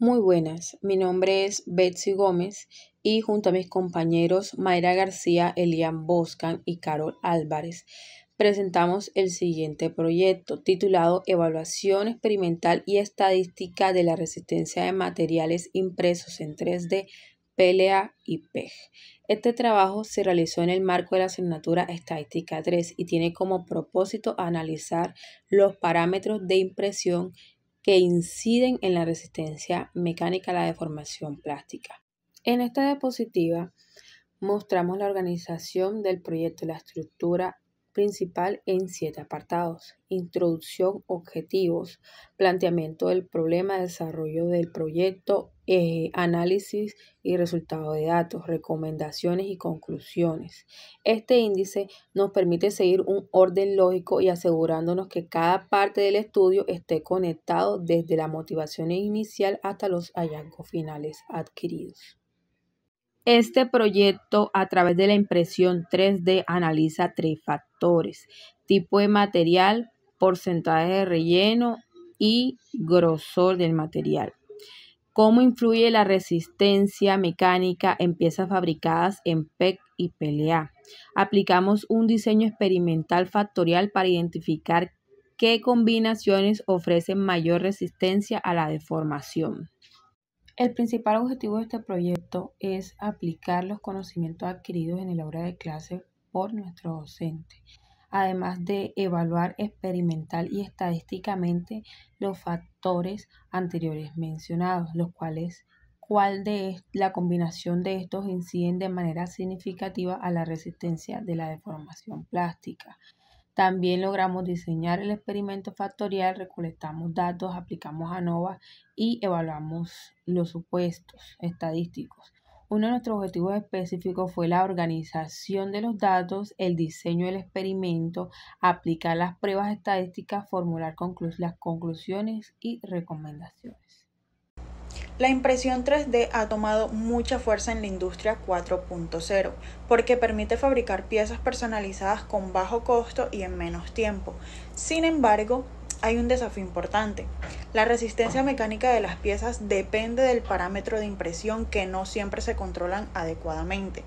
Muy buenas, mi nombre es Betsy Gómez y junto a mis compañeros Mayra García, Elian Boscan y Carol Álvarez presentamos el siguiente proyecto titulado Evaluación experimental y estadística de la resistencia de materiales impresos en 3D, PLA y PEG. Este trabajo se realizó en el marco de la asignatura Estadística 3 y tiene como propósito analizar los parámetros de impresión que inciden en la resistencia mecánica a la deformación plástica. En esta diapositiva mostramos la organización del proyecto y la estructura principal en 7 apartados: introducción, objetivos, planteamiento del problema, desarrollo del proyecto, análisis y resultado de datos, recomendaciones y conclusiones. Este índice nos permite seguir un orden lógico y asegurándonos que cada parte del estudio esté conectado desde la motivación inicial hasta los hallazgos finales adquiridos. Este proyecto, a través de la impresión 3D, analiza 3 factores: tipo de material, porcentaje de relleno y grosor del material. ¿Cómo influye la resistencia mecánica en piezas fabricadas en PEG y PLA? Aplicamos un diseño experimental factorial para identificar qué combinaciones ofrecen mayor resistencia a la deformación. El principal objetivo de este proyecto es aplicar los conocimientos adquiridos en el aula de clase por nuestro docente, además de evaluar experimental y estadísticamente los factores anteriores mencionados, los cuales la combinación de estos inciden de manera significativa a la resistencia de la deformación plástica. También logramos diseñar el experimento factorial, recolectamos datos, aplicamos ANOVA y evaluamos los supuestos estadísticos. Uno de nuestros objetivos específicos fue la organización de los datos, el diseño del experimento, aplicar las pruebas estadísticas, formular las conclusiones y recomendaciones. La impresión 3D ha tomado mucha fuerza en la industria 4.0 porque permite fabricar piezas personalizadas con bajo costo y en menos tiempo. Sin embargo, hay un desafío importante. La resistencia mecánica de las piezas depende del parámetro de impresión que no siempre se controlan adecuadamente.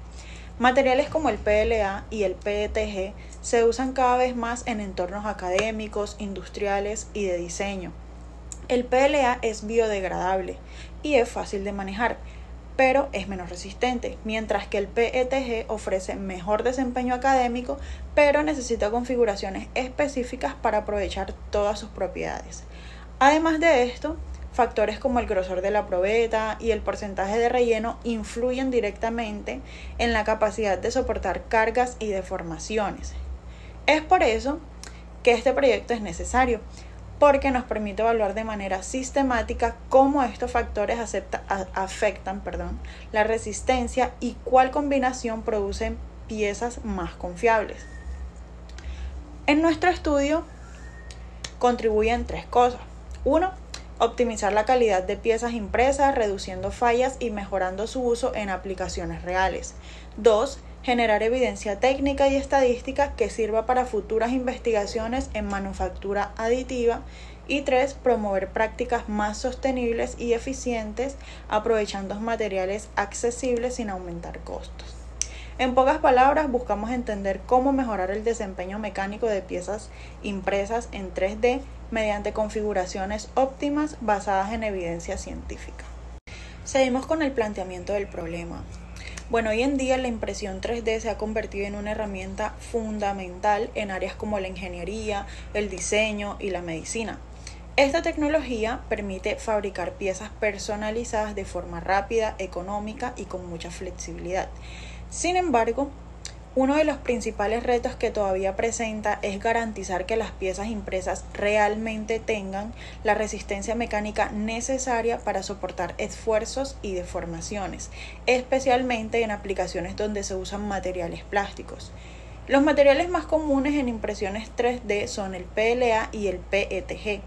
Materiales como el PLA y el PETG se usan cada vez más en entornos académicos, industriales y de diseño. El PLA es biodegradable y es fácil de manejar, pero es menos resistente, mientras que el PETG ofrece mejor desempeño académico, pero necesita configuraciones específicas para aprovechar todas sus propiedades. Además de esto, factores como el grosor de la probeta y el porcentaje de relleno influyen directamente en la capacidad de soportar cargas y deformaciones. Es por eso que este proyecto es necesario, porque nos permite evaluar de manera sistemática cómo estos factores afectan la resistencia y cuál combinación producen piezas más confiables. En nuestro estudio contribuyen 3 cosas. 1. Optimizar la calidad de piezas impresas, reduciendo fallas y mejorando su uso en aplicaciones reales. 2. Generar evidencia técnica y estadística que sirva para futuras investigaciones en manufactura aditiva. Y 3. Promover prácticas más sostenibles y eficientes, aprovechando materiales accesibles sin aumentar costos. En pocas palabras, buscamos entender cómo mejorar el desempeño mecánico de piezas impresas en 3D mediante configuraciones óptimas basadas en evidencia científica. Seguimos con el planteamiento del problema. Hoy en día la impresión 3D se ha convertido en una herramienta fundamental en áreas como la ingeniería, el diseño y la medicina. Esta tecnología permite fabricar piezas personalizadas de forma rápida, económica y con mucha flexibilidad. Sin embargo, uno de los principales retos que todavía presenta es garantizar que las piezas impresas realmente tengan la resistencia mecánica necesaria para soportar esfuerzos y deformaciones, especialmente en aplicaciones donde se usan materiales plásticos. Los materiales más comunes en impresiones 3D son el PLA y el PETG.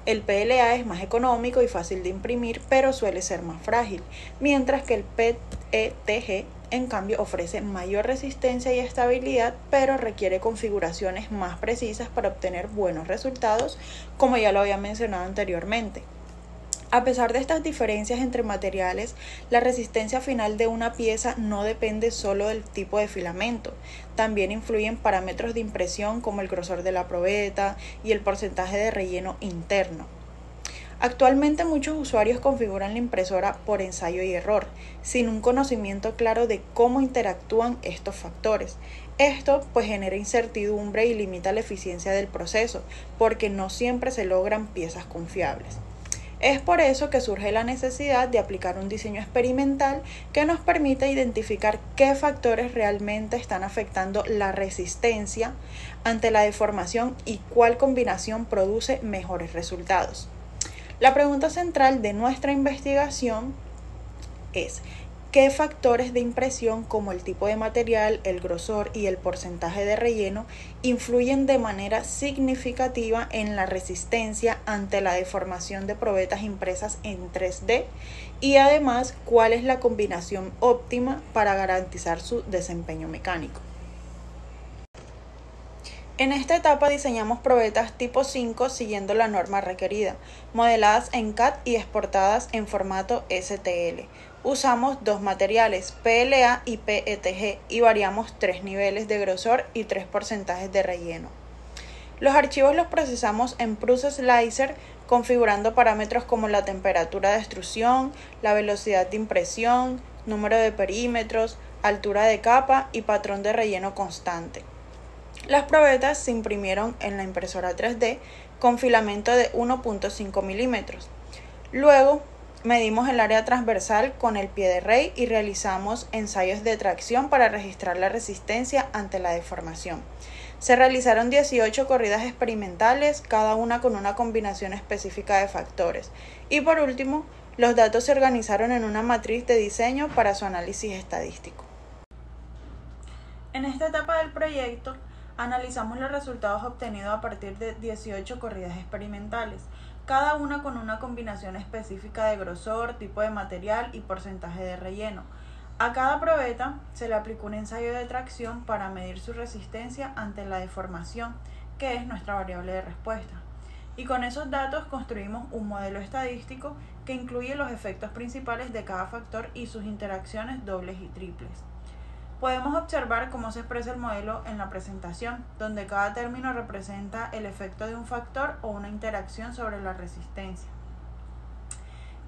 El PLA es más económico y fácil de imprimir, pero suele ser más frágil, mientras que el PETG en cambio ofrece mayor resistencia y estabilidad, pero requiere configuraciones más precisas para obtener buenos resultados, como ya lo había mencionado anteriormente. A pesar de estas diferencias entre materiales, la resistencia final de una pieza no depende solo del tipo de filamento, también influyen parámetros de impresión como el grosor de la probeta y el porcentaje de relleno interno. Actualmente muchos usuarios configuran la impresora por ensayo y error, sin un conocimiento claro de cómo interactúan estos factores. Esto pues genera incertidumbre y limita la eficiencia del proceso, porque no siempre se logran piezas confiables. Es por eso que surge la necesidad de aplicar un diseño experimental que nos permita identificar qué factores realmente están afectando la resistencia ante la deformación y cuál combinación produce mejores resultados. La pregunta central de nuestra investigación es: ¿qué factores de impresión como el tipo de material, el grosor y el porcentaje de relleno influyen de manera significativa en la resistencia ante la deformación de probetas impresas en 3D? Y además, ¿cuál es la combinación óptima para garantizar su desempeño mecánico? En esta etapa diseñamos probetas tipo 5 siguiendo la norma requerida, modeladas en CAD y exportadas en formato STL. Usamos dos materiales, PLA y PETG, y variamos 3 niveles de grosor y 3 porcentajes de relleno. Los archivos los procesamos en Prusa Slicer, configurando parámetros como la temperatura de extrusión, la velocidad de impresión, número de perímetros, altura de capa y patrón de relleno constante. Las probetas se imprimieron en la impresora 3D con filamento de 1.5 milímetros. Luego medimos el área transversal con el pie de rey y realizamos ensayos de tracción para registrar la resistencia ante la deformación. Se realizaron 18 corridas experimentales, cada una con una combinación específica de factores. Y por último, los datos se organizaron en una matriz de diseño para su análisis estadístico. En esta etapa del proyecto, analizamos los resultados obtenidos a partir de 18 corridas experimentales, cada una con una combinación específica de grosor, tipo de material y porcentaje de relleno. A cada probeta se le aplicó un ensayo de tracción para medir su resistencia ante la deformación, que es nuestra variable de respuesta. Y con esos datos construimos un modelo estadístico que incluye los efectos principales de cada factor y sus interacciones dobles y triples. Podemos observar cómo se expresa el modelo en la presentación, donde cada término representa el efecto de un factor o una interacción sobre la resistencia.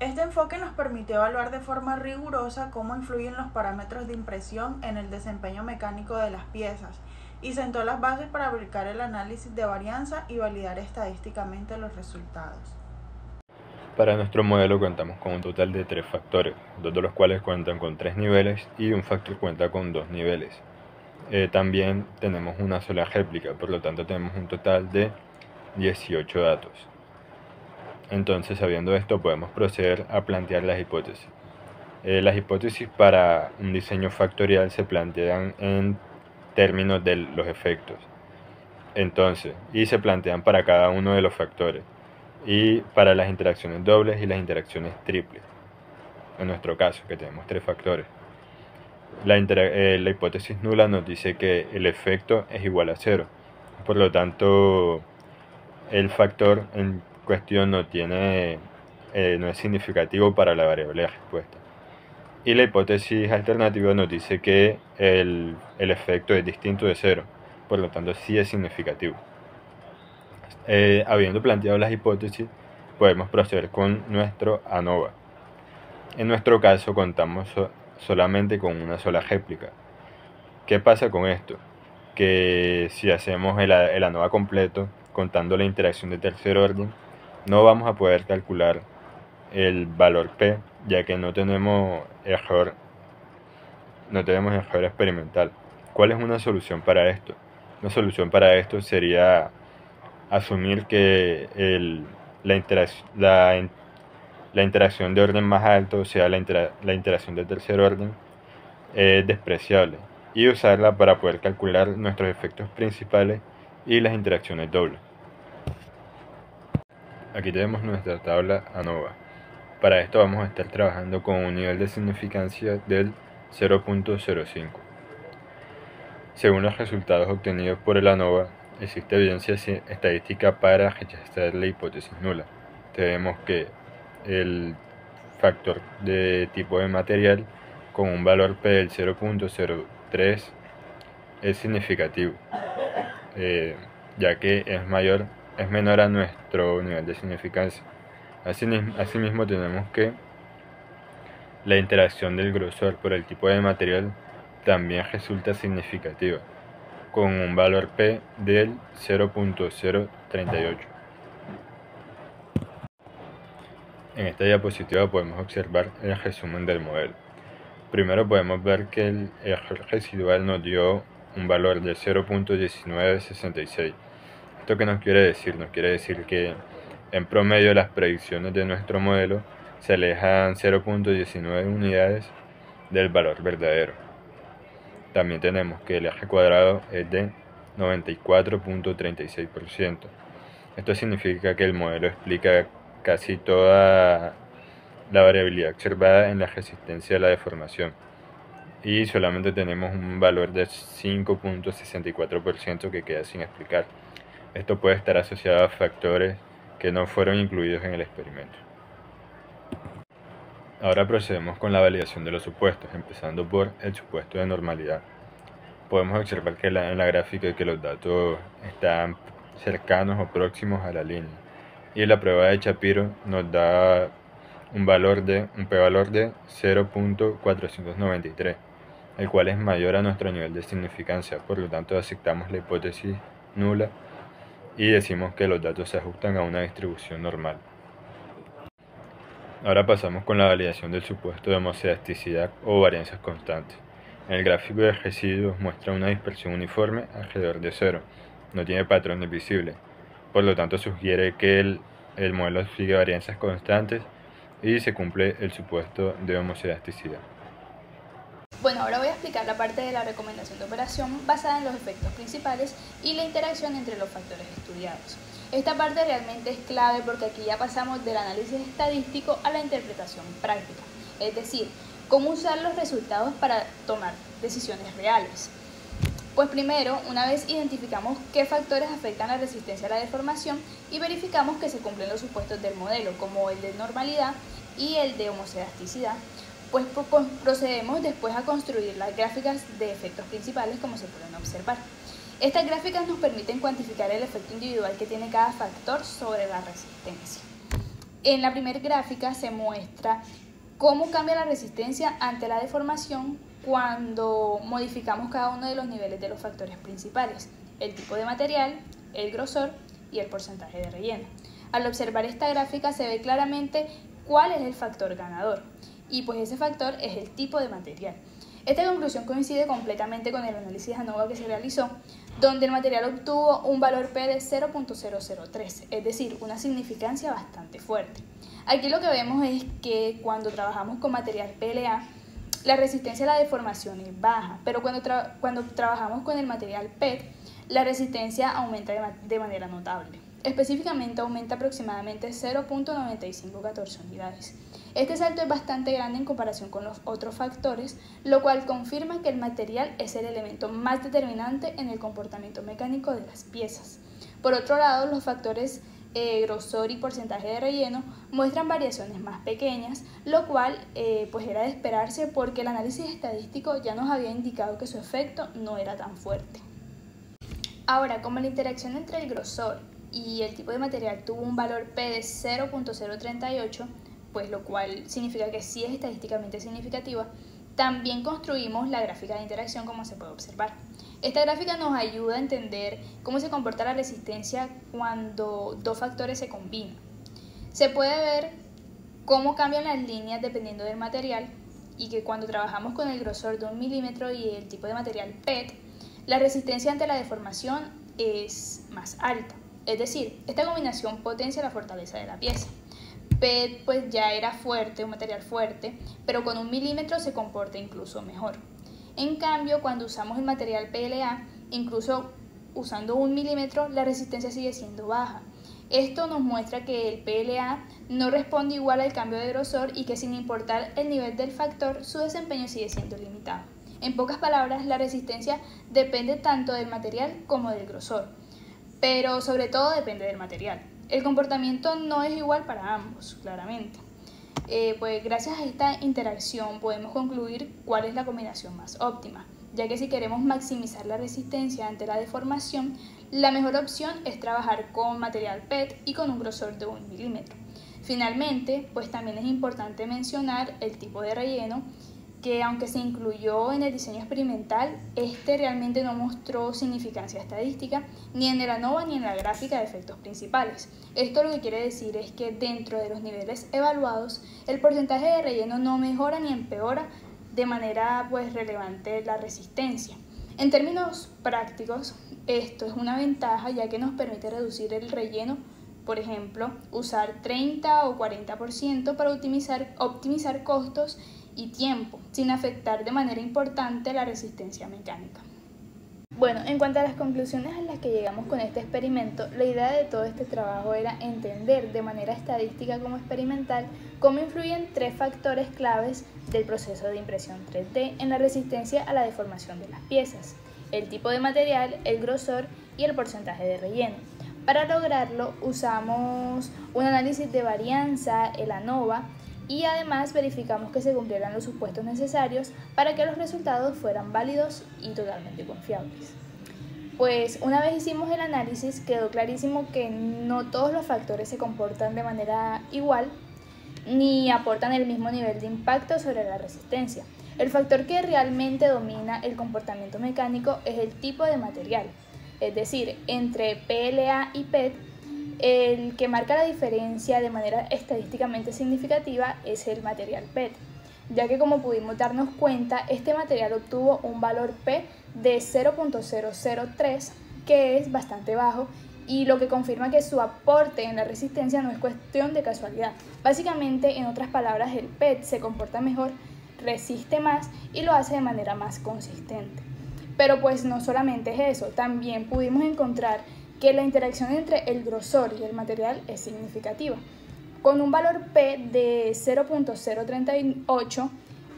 Este enfoque nos permitió evaluar de forma rigurosa cómo influyen los parámetros de impresión en el desempeño mecánico de las piezas y sentó las bases para aplicar el análisis de varianza y validar estadísticamente los resultados. Para nuestro modelo contamos con un total de 3 factores, 2 de los cuales cuentan con 3 niveles y un factor cuenta con 2 niveles. También tenemos una sola réplica, por lo tanto tenemos un total de 18 datos. Entonces, sabiendo esto, podemos proceder a plantear las hipótesis. Las hipótesis para un diseño factorial se plantean en términos de los efectos. Entonces, y se plantean para cada uno de los factores, y para las interacciones dobles y las interacciones triples. En nuestro caso, que tenemos 3 factores. La hipótesis nula nos dice que el efecto es igual a 0. Por lo tanto, el factor en cuestión no es significativo para la variable de respuesta. Y la hipótesis alternativa nos dice que el efecto es distinto de 0. Por lo tanto, sí es significativo. Habiendo planteado las hipótesis, podemos proceder con nuestro ANOVA. En nuestro caso contamos solamente con una sola réplica. ¿Qué pasa con esto? Que si hacemos el ANOVA completo, contando la interacción de tercer orden, no vamos a poder calcular el valor P, ya que no tenemos error experimental. ¿Cuál es una solución para esto? Una solución para esto sería asumir que la interacción de orden más alto, o sea, la interacción de tercer orden, es despreciable, y usarla para poder calcular nuestros efectos principales y las interacciones dobles. Aquí tenemos nuestra tabla ANOVA. Para esto vamos a estar trabajando con un nivel de significancia del 0.05. Según los resultados obtenidos por el ANOVA, existe evidencia estadística para rechazar la hipótesis nula. Tenemos que el factor de tipo de material con un valor P del 0.03 es significativo, ya que es menor a nuestro nivel de significancia. Asimismo tenemos que la interacción del grosor por el tipo de material también resulta significativa, con un valor P del 0.038. En esta diapositiva podemos observar el resumen del modelo. Primero podemos ver que el error residual nos dio un valor de 0.1966. ¿Esto qué nos quiere decir? Nos quiere decir que en promedio las predicciones de nuestro modelo se alejan 0.19 unidades del valor verdadero. También tenemos que el eje cuadrado es de 94.36%. Esto significa que el modelo explica casi toda la variabilidad observada en la resistencia a la deformación, y solamente tenemos un valor de 5.64% que queda sin explicar. Esto puede estar asociado a factores que no fueron incluidos en el experimento. Ahora procedemos con la validación de los supuestos, empezando por el supuesto de normalidad. Podemos observar que en la gráfica que los datos están cercanos o próximos a la línea, y la prueba de Shapiro nos da un p-valor de 0.493, el cual es mayor a nuestro nivel de significancia. Por lo tanto, aceptamos la hipótesis nula y decimos que los datos se ajustan a una distribución normal. Ahora pasamos con la validación del supuesto de homocedasticidad o varianzas constantes. En el gráfico de residuos muestra una dispersión uniforme alrededor de cero, no tiene patrones visibles, por lo tanto sugiere que el modelo sigue varianzas constantes y se cumple el supuesto de homocedasticidad. Bueno, ahora voy a explicar la parte de la recomendación de operación basada en los efectos principales y la interacción entre los factores estudiados. Esta parte realmente es clave porque aquí ya pasamos del análisis estadístico a la interpretación práctica, es decir, cómo usar los resultados para tomar decisiones reales. Pues primero, una vez identificamos qué factores afectan la resistencia a la deformación y verificamos que se cumplen los supuestos del modelo, como el de normalidad y el de homocedasticidad, pues procedemos después a construir las gráficas de efectos principales, como se pueden observar. Estas gráficas nos permiten cuantificar el efecto individual que tiene cada factor sobre la resistencia. En la primera gráfica se muestra cómo cambia la resistencia ante la deformación cuando modificamos cada uno de los niveles de los factores principales, el tipo de material, el grosor y el porcentaje de relleno. Al observar esta gráfica se ve claramente cuál es el factor ganador, y pues ese factor es el tipo de material. Esta conclusión coincide completamente con el análisis ANOVA que se realizó, donde el material obtuvo un valor P de 0.003, es decir, una significancia bastante fuerte. Aquí lo que vemos es que cuando trabajamos con material PLA, la resistencia a la deformación es baja, pero cuando trabajamos con el material PET, la resistencia aumenta de manera notable. Específicamente aumenta aproximadamente 0.9514 unidades. Este salto es bastante grande en comparación con los otros factores, lo cual confirma que el material es el elemento más determinante en el comportamiento mecánico de las piezas. Por otro lado, los factores grosor y porcentaje de relleno muestran variaciones más pequeñas, lo cual pues era de esperarse porque el análisis estadístico ya nos había indicado que su efecto no era tan fuerte. Ahora, como la interacción entre el grosor y el tipo de material tuvo un valor P de 0.038, pues lo cual significa que sí es estadísticamente significativa, también construimos la gráfica de interacción, como se puede observar. Esta gráfica nos ayuda a entender cómo se comporta la resistencia cuando dos factores se combinan. Se puede ver cómo cambian las líneas dependiendo del material y que cuando trabajamos con el grosor de 1 milímetro y el tipo de material PET, la resistencia ante la deformación es más alta. Es decir, esta combinación potencia la fortaleza de la pieza. PET pues ya era fuerte, un material fuerte, pero con 1 milímetro se comporta incluso mejor. En cambio, cuando usamos el material PLA, incluso usando 1 milímetro, la resistencia sigue siendo baja. Esto nos muestra que el PLA no responde igual al cambio de grosor y que sin importar el nivel del factor, su desempeño sigue siendo limitado. En pocas palabras, la resistencia depende tanto del material como del grosor, pero sobre todo depende del material. El comportamiento no es igual para ambos, claramente. Pues gracias a esta interacción podemos concluir cuál es la combinación más óptima, ya que si queremos maximizar la resistencia ante la deformación, la mejor opción es trabajar con material PET y con un grosor de 1 milímetro. Finalmente, pues también es importante mencionar el tipo de relleno, que aunque se incluyó en el diseño experimental, este realmente no mostró significancia estadística ni en el ANOVA ni en la gráfica de efectos principales. Esto lo que quiere decir es que dentro de los niveles evaluados, el porcentaje de relleno no mejora ni empeora de manera relevante la resistencia. En términos prácticos, esto es una ventaja ya que nos permite reducir el relleno, por ejemplo, usar 30 o 40% para optimizar costos y tiempo, sin afectar de manera importante la resistencia mecánica. Bueno, en cuanto a las conclusiones a las que llegamos con este experimento, la idea de todo este trabajo era entender de manera estadística como experimental cómo influyen 3 factores claves del proceso de impresión 3D en la resistencia a la deformación de las piezas: el tipo de material, el grosor y el porcentaje de relleno. Para lograrlo usamos un análisis de varianza, el ANOVA, y además verificamos que se cumplieran los supuestos necesarios para que los resultados fueran válidos y totalmente confiables. Pues una vez hicimos el análisis, quedó clarísimo que no todos los factores se comportan de manera igual ni aportan el mismo nivel de impacto sobre la resistencia. El factor que realmente domina el comportamiento mecánico es el tipo de material, es decir, entre PLA y PET. El que marca la diferencia de manera estadísticamente significativa es el material PET, ya que como pudimos darnos cuenta, este material obtuvo un valor P de 0.003, que es bastante bajo, y lo que confirma que su aporte en la resistencia no es cuestión de casualidad. Básicamente, en otras palabras, el PET se comporta mejor, resiste más y lo hace de manera más consistente. Pero pues no solamente es eso, también pudimos encontrar que la interacción entre el grosor y el material es significativa, con un valor P de 0.038.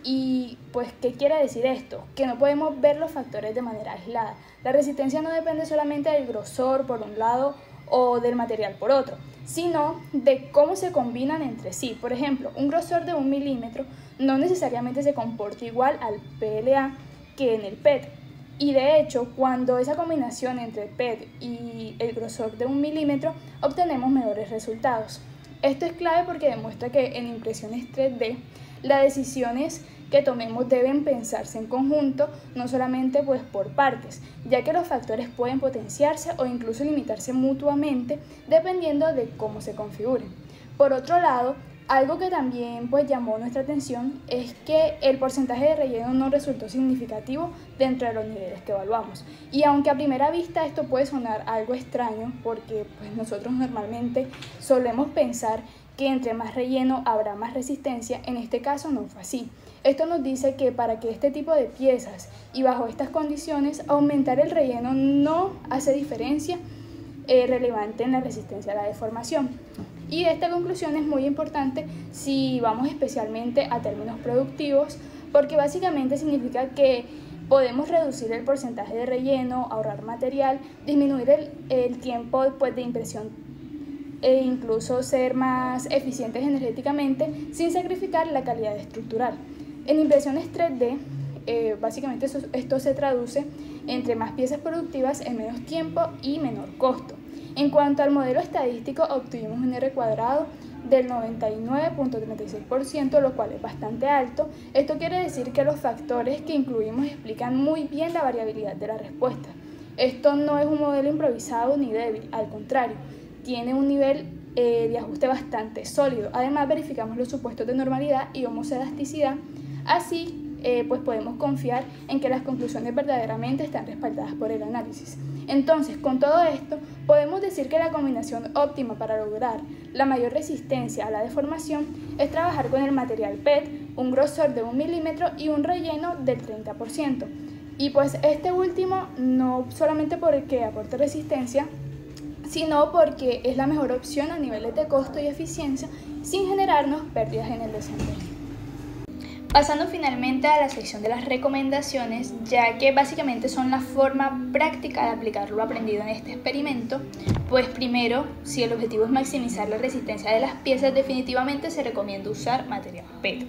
Y pues, ¿qué quiere decir esto? Que no podemos ver los factores de manera aislada. La resistencia no depende solamente del grosor por un lado o del material por otro, sino de cómo se combinan entre sí. Por ejemplo, un grosor de 1 milímetro no necesariamente se comporta igual al PLA que en el PET. Y de hecho, cuando esa combinación entre PET y el grosor de 1 milímetro, obtenemos mejores resultados. Esto es clave porque demuestra que en impresiones 3D, las decisiones que tomemos deben pensarse en conjunto, no solamente por partes, ya que los factores pueden potenciarse o incluso limitarse mutuamente dependiendo de cómo se configuren. Por otro lado, algo que también llamó nuestra atención es que el porcentaje de relleno no resultó significativo dentro de los niveles que evaluamos. Y aunque a primera vista esto puede sonar algo extraño, porque nosotros normalmente solemos pensar que entre más relleno habrá más resistencia, en este caso no fue así. Esto nos dice que para que este tipo de piezas y bajo estas condiciones aumentar el relleno no hace diferencia relevante en la resistencia a la deformación. Y esta conclusión es muy importante si vamos especialmente a términos productivos, porque básicamente significa que podemos reducir el porcentaje de relleno, ahorrar material, disminuir el tiempo de impresión e incluso ser más eficientes energéticamente sin sacrificar la calidad estructural. En impresiones 3D, básicamente esto se traduce entre más piezas productivas en menos tiempo y menor costo. En cuanto al modelo estadístico, obtuvimos un R cuadrado del 99.36%, lo cual es bastante alto. Esto quiere decir que los factores que incluimos explican muy bien la variabilidad de la respuesta. Esto no es un modelo improvisado ni débil, al contrario, tiene un nivel de ajuste bastante sólido. Además, verificamos los supuestos de normalidad y homoelasticidad, así podemos confiar en que las conclusiones verdaderamente están respaldadas por el análisis. Entonces, con todo esto, podemos decir que la combinación óptima para lograr la mayor resistencia a la deformación es trabajar con el material PET, un grosor de 1 milímetro y un relleno del 30%. Y pues este último no solamente porque aporta resistencia, sino porque es la mejor opción a niveles de costo y eficiencia sin generarnos pérdidas en el desempeño. Pasando finalmente a la sección de las recomendaciones, ya que básicamente son la forma práctica de aplicar lo aprendido en este experimento, pues primero, si el objetivo es maximizar la resistencia de las piezas, definitivamente se recomienda usar material PET,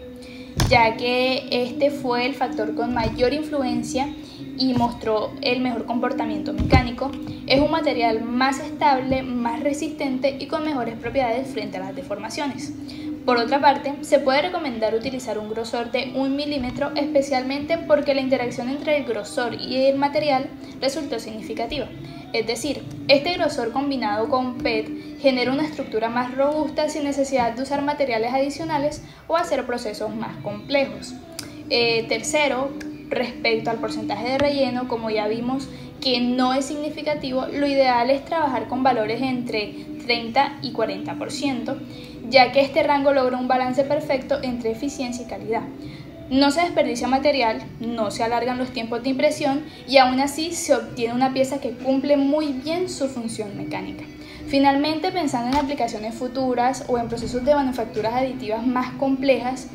ya que este fue el factor con mayor influencia y mostró el mejor comportamiento mecánico. Es un material más estable, más resistente y con mejores propiedades frente a las deformaciones. Por otra parte, se puede recomendar utilizar un grosor de 1 milímetro, especialmente porque la interacción entre el grosor y el material resultó significativa. Es decir, este grosor combinado con PET genera una estructura más robusta sin necesidad de usar materiales adicionales o hacer procesos más complejos. Tercero, respecto al porcentaje de relleno, como ya vimos que no es significativo, lo ideal es trabajar con valores entre 30 y 40%, ya que este rango logra un balance perfecto entre eficiencia y calidad. No se desperdicia material, no se alargan los tiempos de impresión y aún así se obtiene una pieza que cumple muy bien su función mecánica. Finalmente, pensando en aplicaciones futuras o en procesos de manufacturas aditivas más complejas,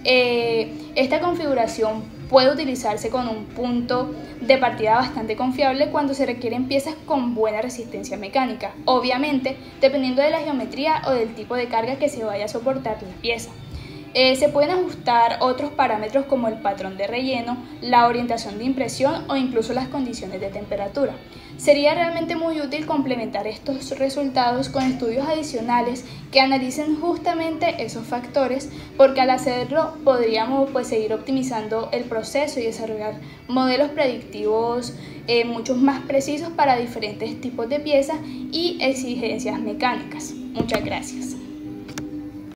esta configuración puede utilizarse con un punto de partida bastante confiable cuando se requieren piezas con buena resistencia mecánica, obviamente dependiendo de la geometría o del tipo de carga que se vaya a soportar la pieza. Se pueden ajustar otros parámetros como el patrón de relleno, la orientación de impresión o incluso las condiciones de temperatura. Sería realmente muy útil complementar estos resultados con estudios adicionales que analicen justamente esos factores, porque al hacerlo podríamos seguir optimizando el proceso y desarrollar modelos predictivos mucho más precisos para diferentes tipos de piezas y exigencias mecánicas. Muchas gracias.